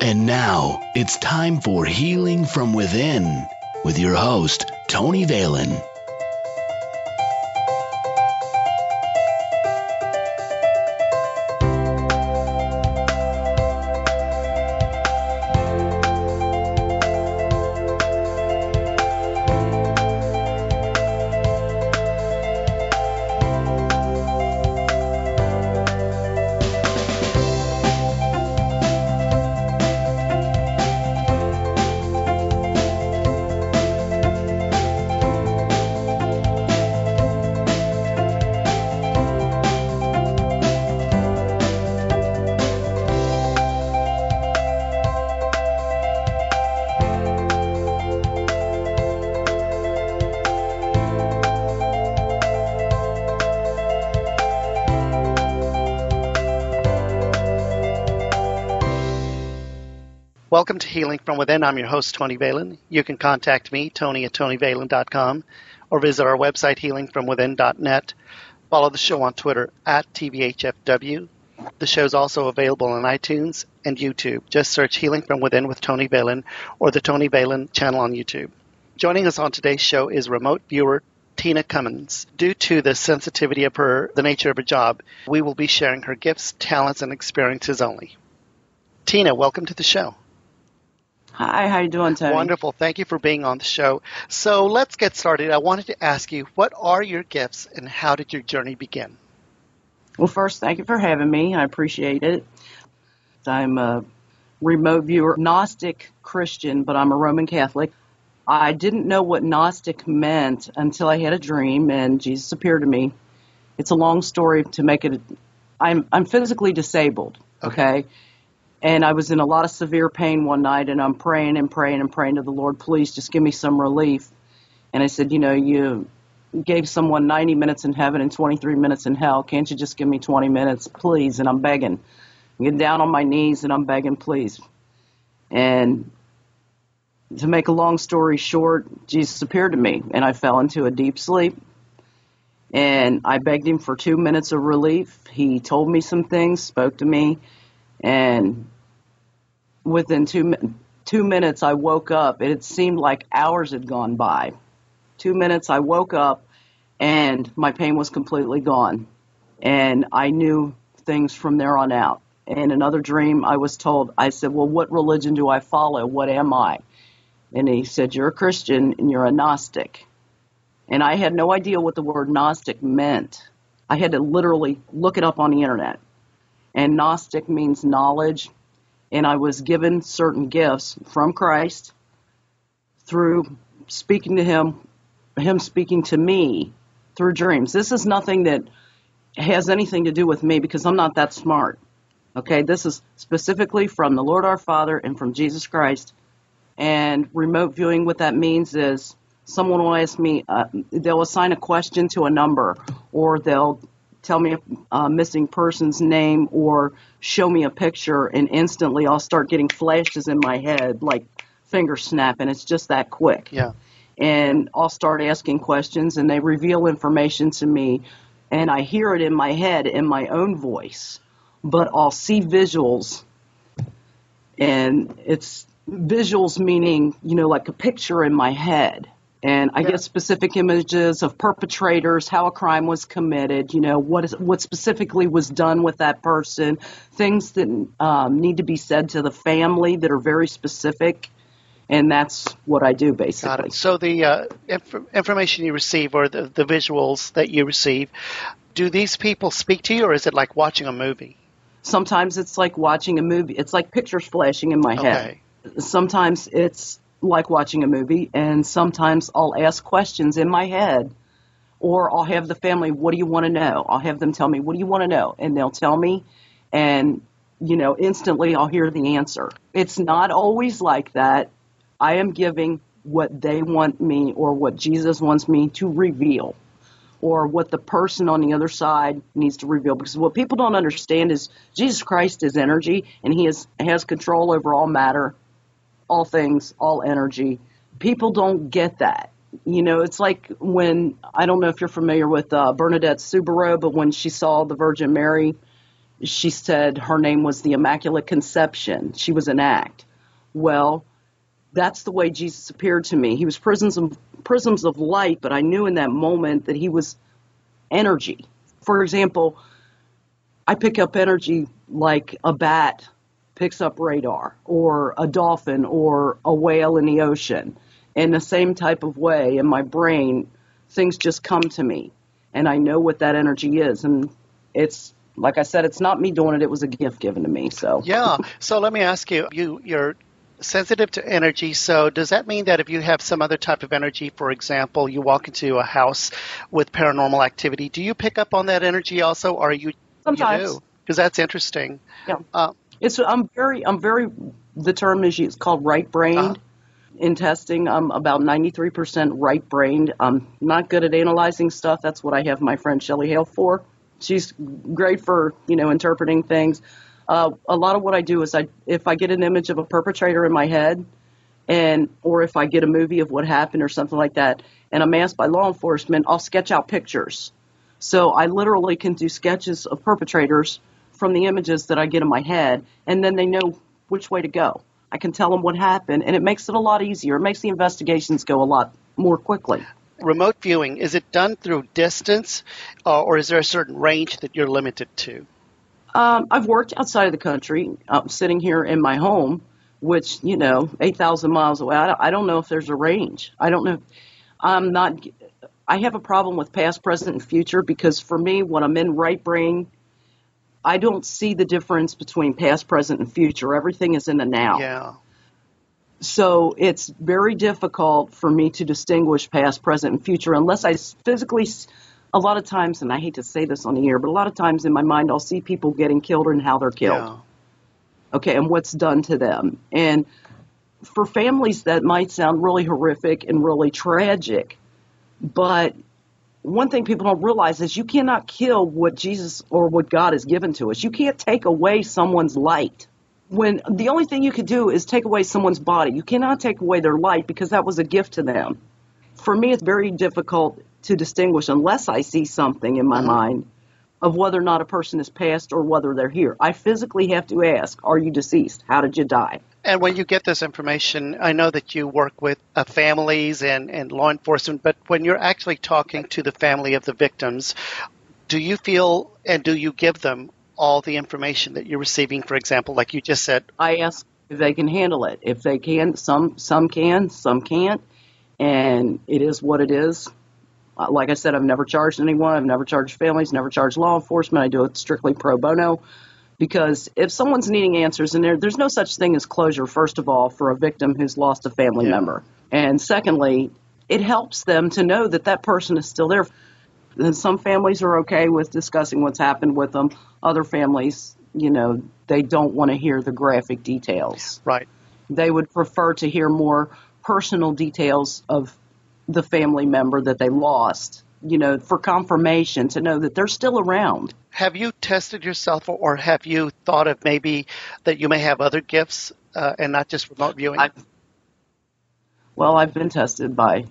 And now it's time for Healing from Within with your host, Tony Valen. Welcome to Healing from Within. I'm your host, Tony Valen. You can contact me, Tony at TonyValen.com, or visit our website, healingfromwithin.net. Follow the show on Twitter at TVHFW. The show is also available on iTunes and YouTube. Just search Healing from Within with Tony Valen or the Tony Valen channel on YouTube. Joining us on today's show is remote viewer Tina Cummins. Due to the sensitivity of the nature of her job, we will be sharing her gifts, talents, and experiences only. Tina, welcome to the show. Hi, how you doing, Tony? Wonderful. Thank you for being on the show. So let's get started. I wanted to ask you, what are your gifts and how did your journey begin? Well, first, thank you for having me. I appreciate it. I'm a remote viewer, Gnostic Christian, but I'm a Roman Catholic. I didn't know what Gnostic meant until I had a dream and Jesus appeared to me. It's a long story to make it. I'm physically disabled, okay? And I was in a lot of severe pain one night, and I'm praying and praying and praying to the Lord, please just give me some relief. And I said, you gave someone 90 minutes in heaven and 23 minutes in hell. Can't you just give me 20 minutes, please? And I'm begging. I'm getting down on my knees, and I'm begging, please. And to make a long story short, Jesus appeared to me, and I fell into a deep sleep. And I begged him for 2 minutes of relief. He told me some things, spoke to me, and within two minutes, I woke up. It seemed like hours had gone by. 2 minutes, I woke up, and my pain was completely gone. And I knew things from there on out. In another dream, I was told, I said, well, what religion do I follow? What am I? And he said, you're a Christian, and you're a Gnostic. And I had no idea what the word Gnostic meant. I had to literally look it up on the internet. And Gnostic means knowledge. And I was given certain gifts from Christ through speaking to him speaking to me through dreams. This is nothing that has anything to do with me because I'm not that smart. Okay, this is specifically from the Lord our Father and from Jesus Christ. And remote viewing, what that means is someone will ask me, they'll assign a question to a number, or they'll tell me a missing person's name or show me a picture, and instantly I'll start getting flashes in my head like finger snapping. It's just that quick. Yeah. And I'll start asking questions, and they reveal information to me, and I hear it in my head in my own voice, but I'll see visuals, and it's visuals meaning, like a picture in my head. And I get specific images of perpetrators, how a crime was committed, what specifically was done with that person, things that need to be said to the family that are very specific. And that's what I do, basically. Got it. So the information you receive or the visuals that you receive, do these people speak to you, or is it like watching a movie? Sometimes it's like watching a movie. It's like pictures flashing in my head. Sometimes it's like watching a movie, and sometimes I'll ask questions in my head, or I'll have the family, what do you want to know? I'll have them tell me, what do you want to know? And they'll tell me, and, instantly I'll hear the answer. It's not always like that. I am giving what they want me or what Jesus wants me to reveal, or what the person on the other side needs to reveal. Because what people don't understand is Jesus Christ is energy, and he has control over all matter, all things, all energy. People don't get that. It's like when, I don't know if you're familiar with Bernadette Subaru, but when she saw the Virgin Mary She said her name was the Immaculate Conception. She was an act. Well, that's the way Jesus appeared to me. He was prisms of light, but I knew in that moment that he was energy. For example, I pick up energy like a bat picks up radar, or a dolphin, or a whale in the ocean. In the same type of way, in my brain, things just come to me, and I know what that energy is. And it's, like I said, it's not me doing it. It was a gift given to me. So Yeah. So let me ask you, you're sensitive to energy. So does that mean that if you have some other type of energy, for example, you walk into a house with paranormal activity, do you pick up on that energy also, or sometimes you do? Because that's interesting. Yeah. I'm very. The term is it's called right-brained. In testing, I'm about 93% right-brained. I'm not good at analyzing stuff. That's what I have my friend Shelley Hale for. She's great for, interpreting things. A lot of what I do is if I get an image of a perpetrator in my head, or if I get a movie of what happened or something like that, and I'm asked by law enforcement, I'll sketch out pictures. So I literally can do sketches of perpetrators from the images that I get in my head, and then they know which way to go. I can tell them what happened, and it makes it a lot easier. It makes the investigations go a lot more quickly. Remote viewing, is it done through distance, or is there a certain range that you're limited to? I've worked outside of the country, sitting here in my home, which, 8,000 miles away. I don't know if there's a range. I don't know. I have a problem with past, present, and future, because for me, when I'm in right brain, I don't see the difference between past, present, and future. Everything is in the now. Yeah. So it's very difficult for me to distinguish past, present, and future unless I physically, a lot of times, and I hate to say this on the air, but a lot of times in my mind I'll see people getting killed and how they're killed. Yeah. Okay, and what's done to them. And for families that might sound really horrific and really tragic, but one thing people don't realize is you cannot kill what Jesus or what God has given to us. You can't take away someone's light. When the only thing you could do is take away someone's body. You cannot take away their light because that was a gift to them. For me, it's very difficult to distinguish unless I see something in my mind of whether or not a person is passed or whether they're here. I physically have to ask, are you deceased? How did you die? And when you get this information, I know that you work with families and law enforcement, but when you're actually talking to the family of the victims, do you feel and do you give them all the information that you're receiving? For example, like you just said, I ask if they can handle it. If they can, some can, some can't, and it is what it is. Like I said, I've never charged anyone. I've never charged families, never charged law enforcement. I do it strictly pro bono. Because if someone's needing answers, and there's no such thing as closure, first of all, for a victim who's lost a family member. And secondly, it helps them to know that that person is still there. And some families are okay with discussing what's happened with them. Other families, they don't want to hear the graphic details. Right. They would prefer to hear more personal details of the family member that they lost, for confirmation, to know that they're still around. Have you tested yourself, or have you thought of maybe that you may have other gifts and not just remote viewing? I've been tested by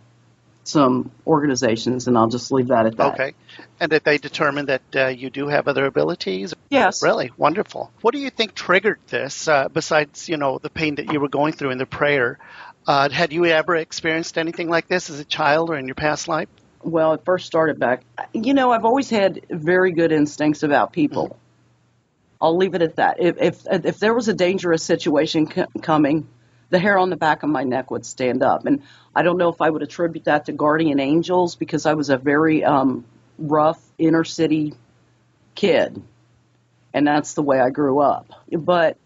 some organizations, and I'll just leave that at that. Okay. And that they determined that you do have other abilities? Yes. Really? Wonderful. What do you think triggered this, besides, the pain that you were going through in the prayer? Had you ever experienced anything like this as a child or in your past life? Well, it first started back. I've always had very good instincts about people. Mm-hmm. I'll leave it at that. If there was a dangerous situation coming, the hair on the back of my neck would stand up. And I don't know if I would attribute that to guardian angels, because I was a very rough inner city kid, and that's the way I grew up. But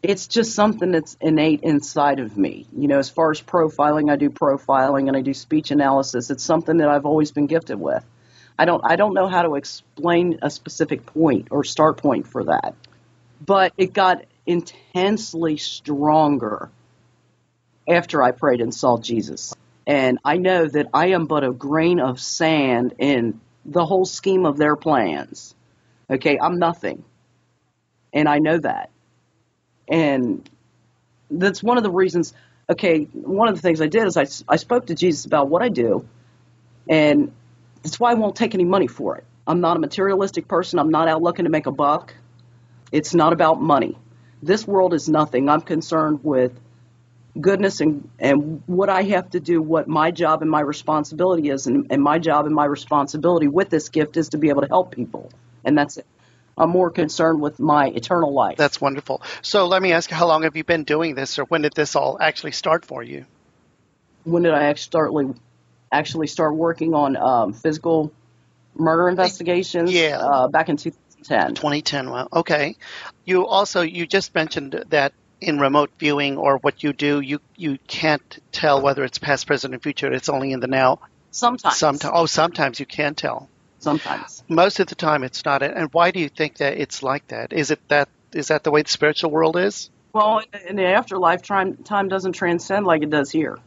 it's just something that's innate inside of me. As far as profiling, I do profiling and I do speech analysis. It's something that I've always been gifted with. I don't know how to explain a specific point or start point for that. But it got intensely stronger after I prayed and saw Jesus. And I know that I am but a grain of sand in the whole scheme of their plans. Okay, I'm nothing. And I know that. And that's one of the reasons, one of the things I did is I spoke to Jesus about what I do, and that's why I won't take any money for it. I'm not a materialistic person. I'm not out looking to make a buck. It's not about money. This world is nothing. I'm concerned with goodness and what I have to do, what my job and my responsibility is. And my job and my responsibility with this gift is to be able to help people. And that's it. I'm more concerned with my eternal life. That's wonderful. So let me ask you, how long have you been doing this, or when did this all actually start for you? When did I actually start working on physical murder investigations? Yeah. Back in 2010. 2010, well, okay. You just mentioned that in remote viewing or what you do, you can't tell whether it's past, present, and future. It's only in the now. Sometimes. Sometimes you can tell. Sometimes. Most of the time it's not. And why do you think that it's like that? Is that the way the spiritual world is? Well, in the afterlife, time doesn't transcend like it does here.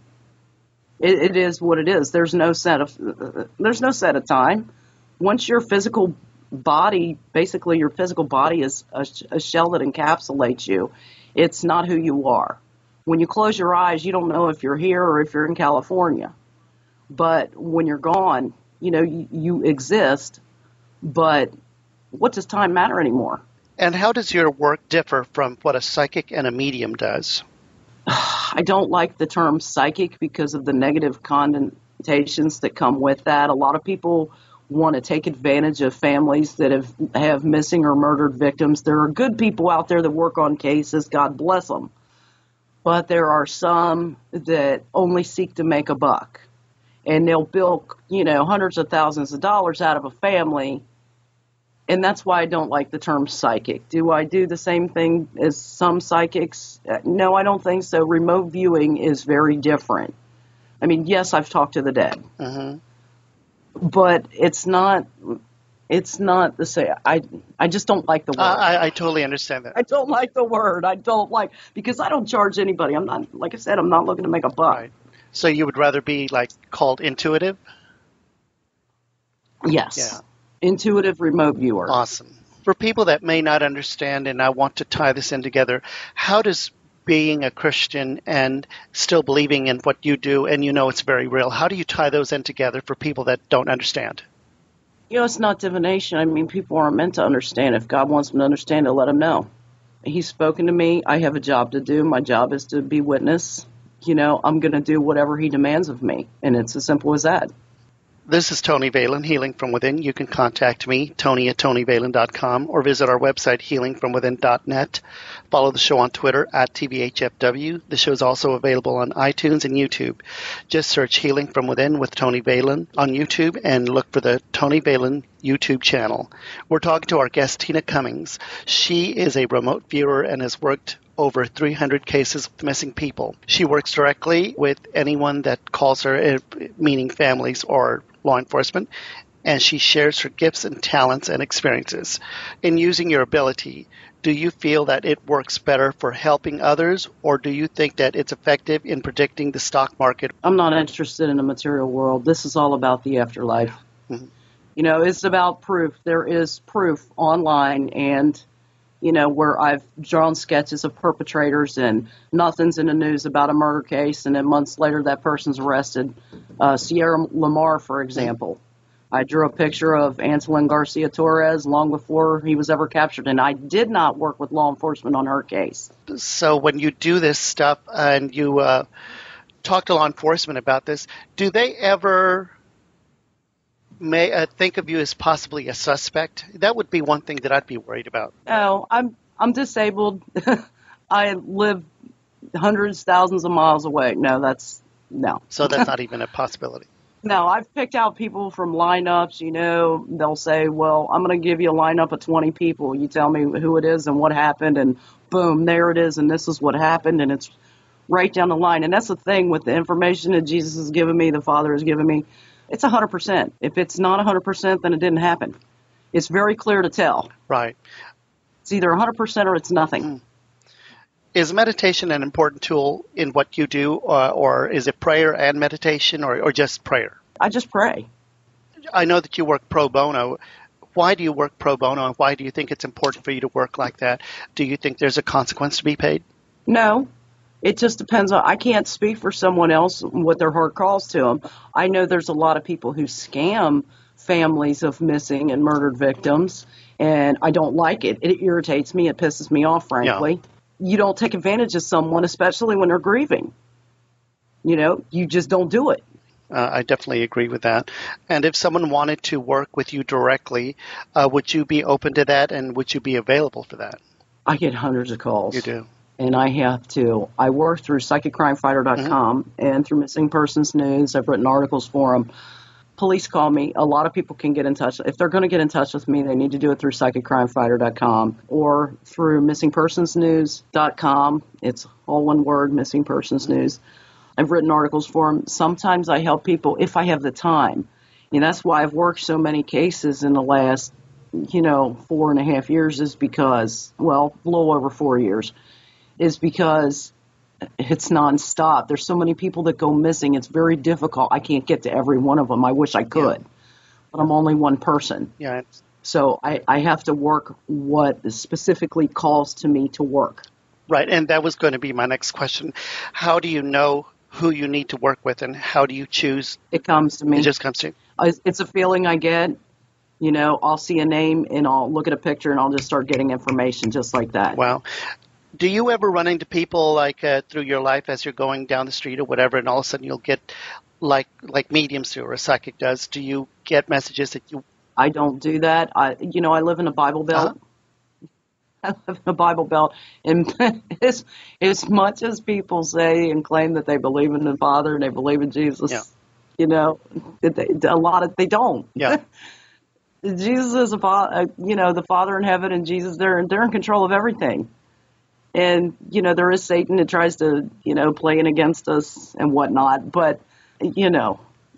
It is what it is. There's no set of time. Once your physical body, basically your physical body is a shell that encapsulates you. It's not who you are. When you close your eyes, you don't know if you're here or if you're in California. But when you're gone, you exist, but what does time matter anymore? And how does your work differ from what a psychic and a medium does? I don't like the term psychic because of the negative connotations that come with that. A lot of people want to take advantage of families that have missing or murdered victims. There are good people out there that work on cases, God bless them. But there are some that only seek to make a buck. And they'll bill, hundreds of thousands of dollars out of a family. And that's why I don't like the term psychic. Do I do the same thing as some psychics? No, I don't think so. Remote viewing is very different. I mean, yes, I've talked to the dead. Mm-hmm. But it's not the same. I just don't like the word. I totally understand that. I don't like the word. Because I don't charge anybody. I'm not, like I said, I'm not looking to make a buck. Right. So you would rather be called intuitive? Yes. Yeah. Intuitive remote viewer. Awesome. For people that may not understand, and I want to tie this in together, how does being a Christian and still believing in what you do, and it's very real, how do you tie those in together for people that don't understand? It's not divination. I mean, people aren't meant to understand. If God wants them to understand, He'll let them know. He's spoken to me. I have a job to do. My job is to be witness. I'm going to do whatever He demands of me, and it's as simple as that. This is Tony Valen, Healing from Within. You can contact me, Tony@TonyValen.com, or visit our website, healingfromwithin.net. Follow the show on Twitter @TVHFW. The show is also available on iTunes and YouTube. Just search Healing from Within with Tony Valen on YouTube and look for the Tony Valen YouTube channel. We're talking to our guest, Tina Cummins. She is a remote viewer and has worked over 300 cases of missing people. She works directly with anyone that calls her, meaning families or law enforcement, and she shares her gifts and talents and experiences. In using your ability, do you feel that it works better for helping others, or do you think that it's effective in predicting the stock market? I'm not interested in the material world. This is all about the afterlife. Mm-hmm. It's about proof. There is proof online, and where I've drawn sketches of perpetrators and nothing's in the news about a murder case, and then months later that person's arrested. Sierra Lamar, for example. I drew a picture of Anselin Garcia Torres long before he was ever captured, and I did not work with law enforcement on her case. So when you do this stuff and you talk to law enforcement about this, do they ever think of you as possibly a suspect? That would be one thing that I'd be worried about. No, I'm disabled. I live hundreds, thousands of miles away. No. So that's not even a possibility. No, I've picked out people from lineups. They'll say, well, I'm going to give you a lineup of 20 people. You tell me who it is and what happened, and boom, there it is, and this is what happened, and it's right down the line. And that's the thing with the information that Jesus has given me, the Father has given me. It's 100%. If it's not 100%, then it didn't happen. It's very clear to tell. Right. It's either 100% or it's nothing. Is meditation an important tool in what you do, or is it prayer and meditation, or just prayer? I just pray. I know that you work pro bono. Why do you work pro bono, and why do you think it's important for you to work like that? Do you think there's a consequence to be paid? No. It just depends on, I can't speak for someone else, what their heart calls to them. I know there's a lot of people who scam families of missing and murdered victims, and I don't like it. It irritates me. It pisses me off, frankly. Yeah. You don't take advantage of someone, especially when they're grieving. You just don't do it. I definitely agree with that. And if someone wanted to work with you directly, would you be open to that, and would you be available for that? I get hundreds of calls. You do? And I have to. I work through PsychicCrimeFighter.com and through Missing Persons News. I've written articles for them. Police call me. A lot of people can get in touch. If they're going to get in touch with me, they need to do it through PsychicCrimeFighter.com or through MissingPersonsNews.com. It's all one word, Missing Persons News. I've written articles for them. Sometimes I help people if I have the time. And that's why I've worked so many cases in the last, 4.5 years is because, a little over 4 years, is because it's nonstop. There's so many people that go missing. It's very difficult. I can't get to every one of them. I wish I could, but I'm only one person. Yeah. So I have to work what specifically calls to me to work. Right, and that was going to be my next question. How do you know who you need to work with, and how do you choose? It comes to me. It just comes to you. It's a feeling I get. I'll see a name and I'll look at a picture and I'll just start getting information just like that. Wow. Do you ever run into people through your life as you're going down the street or whatever, and all of a sudden you'll get like mediums do or a psychic does? Do you get messages that you? I don't do that. I live in a Bible Belt. Uh-huh. I live in a Bible Belt, and as much as people say and claim that they believe in the Father and they believe in Jesus, they don't. Yeah. Jesus is the Father in heaven, and Jesus, they're in control of everything. And, there is Satan that tries to, play in against us and whatnot. But,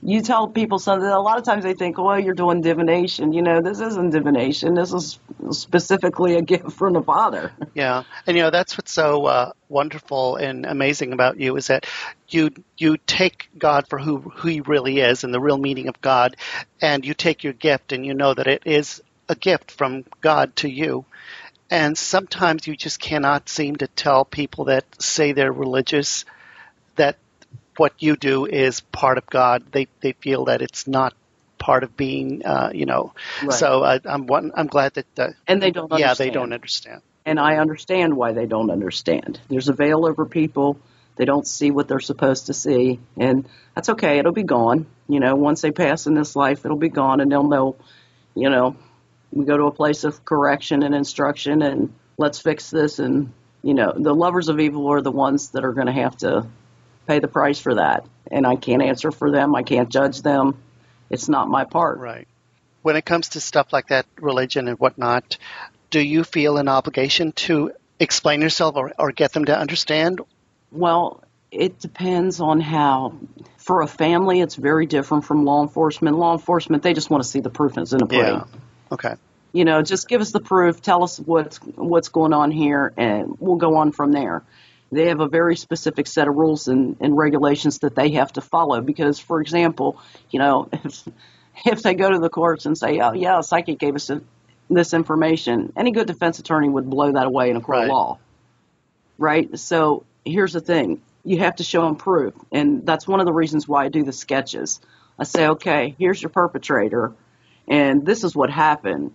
you tell people something, a lot of times they think, well, you're doing divination. This isn't divination. This is specifically a gift from the Father. Yeah. And, that's what's so wonderful and amazing about you is that you take God for who he really is and the real meaning of God, and you take your gift and you know that it is a gift from God to you. And sometimes you just cannot seem to tell people that say they're religious that what you do is part of God. They feel that it's not part of being, Right. So I'm glad that. And they don't understand. Yeah, they don't understand. And I understand why they don't understand. There's a veil over people. They don't see what they're supposed to see. And that's okay. It'll be gone. Once they pass in this life, it'll be gone, and they'll know, we go to a place of correction and instruction, and let's fix this. And, the lovers of evil are the ones that are going to have to pay the price for that. And I can't answer for them. I can't judge them. It's not my part. Right. When it comes to stuff like that, religion and whatnot, do you feel an obligation to explain yourself or get them to understand? Well, it depends on how. For a family, it's very different from law enforcement. Law enforcement, they just want to see the proof it's in a plea. Yeah. Okay. Just give us the proof, tell us what's going on here, and we'll go on from there. They have a very specific set of rules and regulations that they have to follow because, for example, if they go to the courts and say, oh, yeah, a psychic gave us this information, any good defense attorney would blow that away in a court of law, right? So here's the thing. You have to show them proof, and that's one of the reasons why I do the sketches. I say, okay, here's your perpetrator, and this is what happened.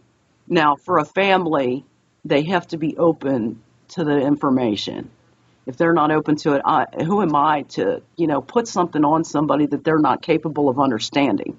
Now, for a family, they have to be open to the information. If they're not open to it, who am I to, put something on somebody that they're not capable of understanding?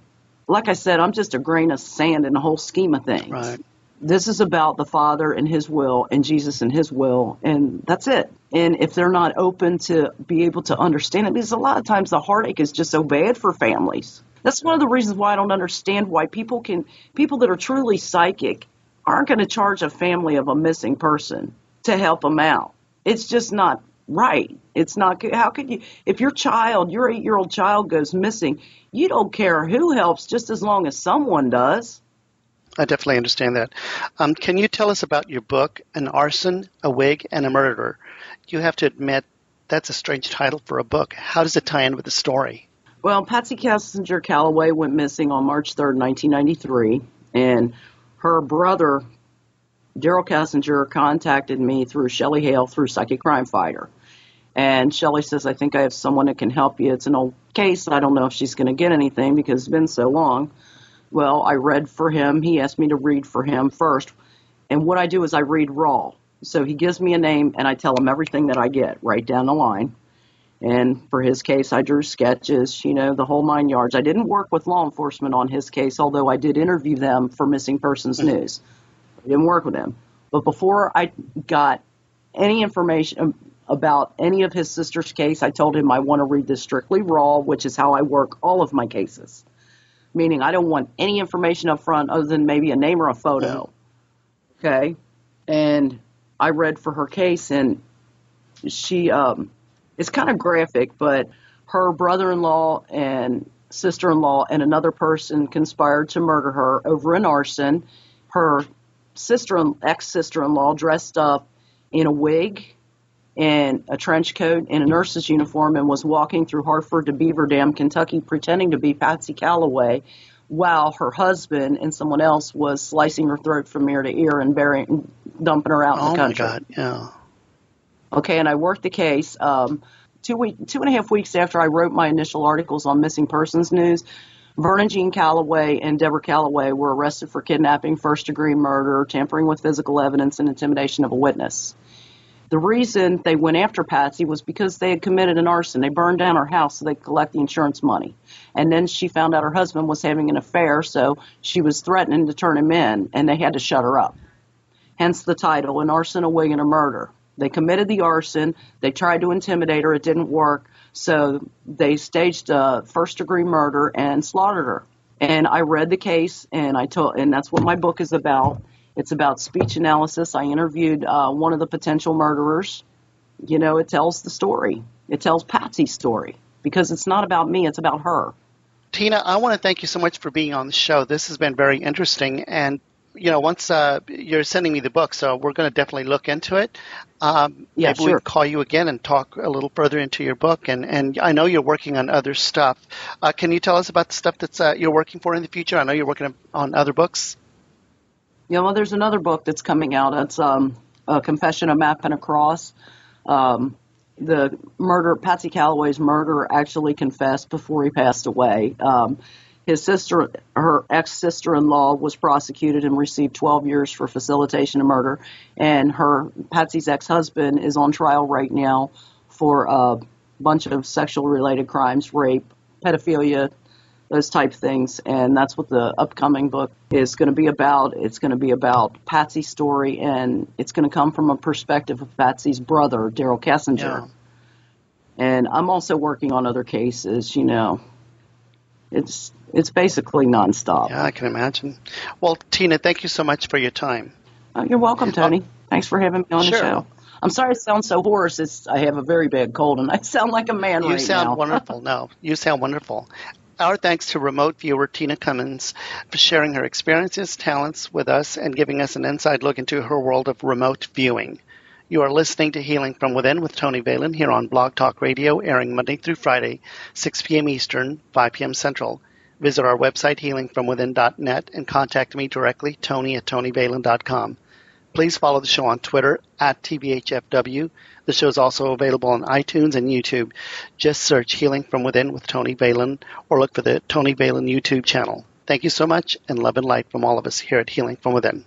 Like I said, I'm just a grain of sand in the whole scheme of things. Right. This is about the Father and his will and Jesus and his will, and that's it. And if they're not open to be able to understand it, because a lot of times the heartache is just so bad for families. That's one of the reasons why I don't understand why people that are truly psychic aren't going to charge a family of a missing person to help them out. It's just not right. It's not good. How could you, if your 8-year-old child goes missing, you don't care who helps just as long as someone does. I definitely understand that. Can you tell us about your book, An Arson, a Wig, and a Murderer? You have to admit, that's a strange title for a book. How does it tie in with the story? Well, Patsy Kessinger Callaway went missing on March 3rd, 1993, and her brother, Daryl Kessinger, contacted me through Shelley Hale through Psychic Crime Fighter. And Shelley says, I think I have someone that can help you. It's an old case. I don't know if she's going to get anything because it's been so long. Well, I read for him. He asked me to read for him first. And what I do is I read raw. So he gives me a name, and I tell him everything that I get right down the line. And for his case, I drew sketches, the whole 9 yards. I didn't work with law enforcement on his case, although I did interview them for Missing Persons News. I didn't work with them. But before I got any information about any of his sister's case, I told him I want to read this strictly raw, which is how I work all of my cases. Meaning I don't want any information up front other than maybe a name or a photo. Okay? And I read for her case, and she, it's kind of graphic, but her brother-in-law and sister-in-law and another person conspired to murder her over an arson. Her ex-sister-in-law dressed up in a wig and a trench coat and a nurse's uniform and was walking through Hartford to Beaver Dam, Kentucky, pretending to be Patsy Callaway, while her husband and someone else was slicing her throat from ear to ear and dumping her out in the country. Oh, my God, yeah. Okay, and I worked the case. 2.5 weeks after I wrote my initial articles on Missing Persons News, Vernon Jean Callaway and Deborah Callaway were arrested for kidnapping, first-degree murder, tampering with physical evidence, and intimidation of a witness. The reason they went after Patsy was because they had committed an arson. They burned down her house so they could collect the insurance money. And then she found out her husband was having an affair, so she was threatening to turn him in, and they had to shut her up. Hence the title, An Arson, a Wig, and a Murder. They committed the arson. They tried to intimidate her. It didn't work. So they staged a first-degree murder and slaughtered her. And I read the case, and and that's what my book is about. It's about speech analysis. I interviewed one of the potential murderers. It tells the story. It tells Patsy's story because it's not about me. It's about her. Tina, I want to thank you so much for being on the show. This has been very interesting. And, once you're sending me the book, so we're going to definitely look into it. Maybe sure. we can call you again and talk a little further into your book. And I know you're working on other stuff. Can you tell us about the stuff that's you're working for in the future? I know you're working on other books. Well, there's another book that's coming out. It's a Confession, a Map, and a Cross. The murder, Patsy Callaway's murderer, actually confessed before he passed away. His sister, her ex-sister-in-law, was prosecuted and received 12 years for facilitation of murder. And Patsy's ex-husband is on trial right now for a bunch of sexual-related crimes, rape, pedophilia, those type things. And that's what the upcoming book is going to be about. It's going to be about Patsy's story, and it's going to come from a perspective of Patsy's brother, Daryl Kessinger. Yeah. And I'm also working on other cases, It's basically nonstop. Yeah, I can imagine. Well, Tina, thank you so much for your time. You're welcome, Tony. Thanks for having me on the show. I'm sorry I sound so hoarse. I have a very bad cold, and I sound like a man right now. You sound wonderful. No, you sound wonderful. Our thanks to remote viewer Tina Cummins for sharing her experiences, talents with us, and giving us an inside look into her world of remote viewing. You are listening to Healing from Within with Tony Valen here on Blog Talk Radio, airing Monday through Friday, 6 p.m. Eastern, 5 p.m. Central. Visit our website, healingfromwithin.net, and contact me directly, tony@tonyvalen.com. Please follow the show on Twitter, @TBHFW. The show is also available on iTunes and YouTube. Just search Healing from Within with Tony Valen, or look for the Tony Valen YouTube channel. Thank you so much, and love and light from all of us here at Healing from Within.